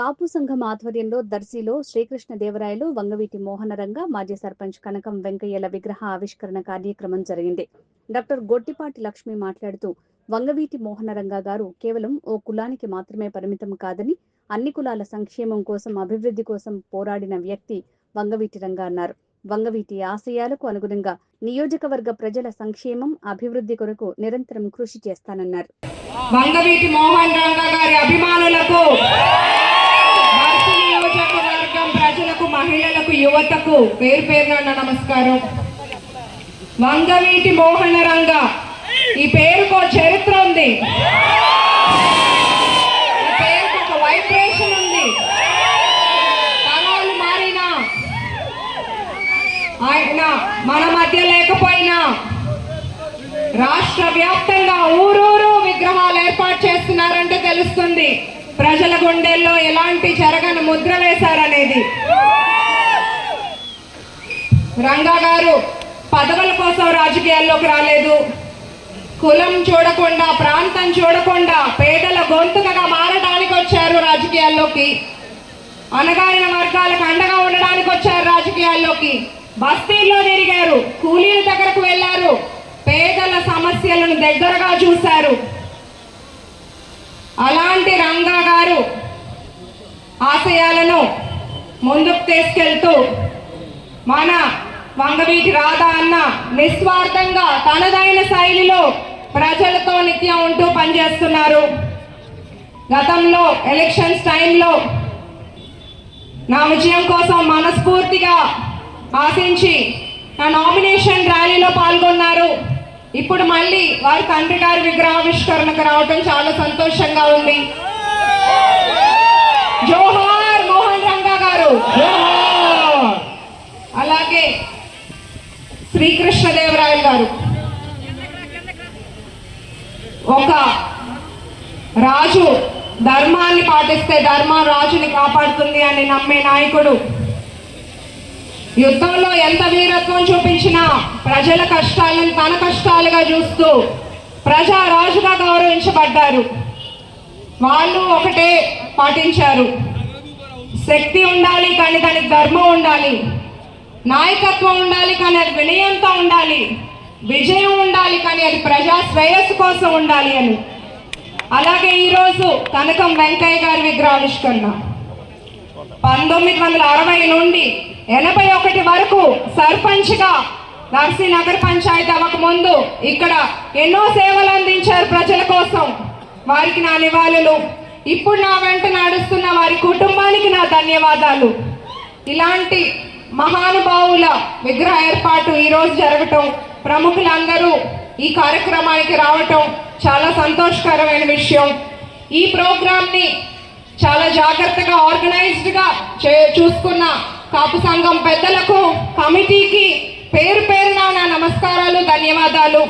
కాపు సంఘం ఆధ్వర్యంలో దర్శిలో శ్రీకృష్ణదేవరాయలు, వంగవీటి మోహనరంగ, మాజీ సర్పంచ్ కనకం వెంకయ్యల విగ్రహ ఆవిష్కరణ కార్యక్రమం జరిగింది. డాక్టర్ గొట్టిపాటి లక్ష్మి మాట్లాడుతూ, వంగవీటి మోహనరంగ గారు కేవలం ఓ కులానికి మాత్రమే పరిమితం కాదని, అన్ని కులాల సంక్షేమం కోసం, అభివృద్ధి కోసం పోరాడిన వ్యక్తి వంగవీటి రంగ అన్నారు. వంగవీటి ఆశయాలకు అనుగుణంగా నియోజకవర్గ ప్రజల సంక్షేమం, అభివృద్ధి కొరకు నిరంతరం కృషి చేస్తానన్నారు. వంగవీటి మోహన్ రంగ గారి అభిమానులకు, నియోజకవర్గం ప్రజలకు, మహిళలకు, యువతకు పేరు పేరున నమస్కారం. వంగవీటి మోహన రంగ ఈ పేరుకో చరిత్ర ఉంది, ఈ పేరుకు ఒక వైబ్రేషన్ ఉంది. తరాలు మారినా, ఆయన మన మధ్య లేకపోయినా రాష్ట్ర వ్యాప్తంగా ఊరూరు విగ్రహాలు ఏర్పాటు చేస్తున్నారంటే తెలుస్తుంది ప్రజల గుండెల్లో ఎలాంటి జరగని ముద్ర వేశారనేది. రంగా గారు పదవుల కోసం రాజకీయాల్లోకి రాలేదు. కులం చూడకుండా, ప్రాంతం చూడకుండా పేదల గొంతుకగా మారడానికి వచ్చారు రాజకీయాల్లోకి. అణగారిన వర్గాలకు అండగా ఉండడానికి వచ్చారు రాజకీయాల్లోకి. బస్తీల్లో తిరిగారు, కూలీల దగ్గరకు వెళ్లారు, పేదల సమస్యలను దగ్గరగా చూశారు. అలాంటి రంగా గారు ఆశయాలను ముందుకు తీసుకెళ్తూ మన వంగవీటి రాధా అన్న నిస్వార్థంగా తనదైన శైలిలో ప్రజలతో నిత్యం ఉంటూ పనిచేస్తున్నారు. గతంలో ఎలక్షన్స్ టైంలో నా విజయం కోసం మనస్ఫూర్తిగా ఆశించి నా నామినేషన్ ర్యాలీలో పాల్గొన్నారు. ఇప్పుడు మళ్ళీ వారి తండ్రి గారి విగ్రహావిష్కరణకు రావటం చాలా సంతోషంగా ఉంది. జోహార్ మోహన్ రంగ గారు. అలాగే శ్రీకృష్ణదేవరాయలు గారు ఒక రాజు ధర్మాన్ని పాటిస్తే ధర్మం రాజుని కాపాడుతుంది అని నమ్మే నాయకుడు. యుద్ధంలో ఎంత వీరత్వం చూపించినా ప్రజల కష్టాలను తన కష్టాలుగా చూస్తూ ప్రజా రాజుగా గౌరవించబడ్డారు. వాళ్ళు ఒకటే పాటించారు, శక్తి ఉండాలి కానీ దానికి ధర్మం ఉండాలి, నాయకత్వం ఉండాలి కానీ అది వినయంతో ఉండాలి, విజయం ఉండాలి కానీ అది ప్రజా శ్రేయస్సు కోసం ఉండాలి అని. అలాగే ఈరోజు కనకం వెంకయ్య గారి విగ్రహావిష్కరణ 1960 నుండి 81 వరకు సర్పంచ్గా దర్శి నగర పంచాయతీ అవ్వక ముందు ఇక్కడ ఎన్నో సేవలు అందించారు ప్రజల కోసం. వారికి నా నివాళులు. ఇప్పుడు నా వెంట నడుస్తున్న వారి కుటుంబానికి నా ధన్యవాదాలు. ఇలాంటి మహానుభావుల విగ్రహ ఏర్పాటు ఈరోజు జరగటం, ప్రముఖులందరూ ఈ కార్యక్రమానికి రావటం చాలా సంతోషకరమైన విషయం. ఈ ప్రోగ్రామ్ని చాలా జాగ్రత్తగా ఆర్గనైజ్డ్గా చూసుకున్న కాపు సంఘం పెద్దలకు, కమిటీకి పేరు పేరున నా నమస్కారాలు, ధన్యవాదాలు.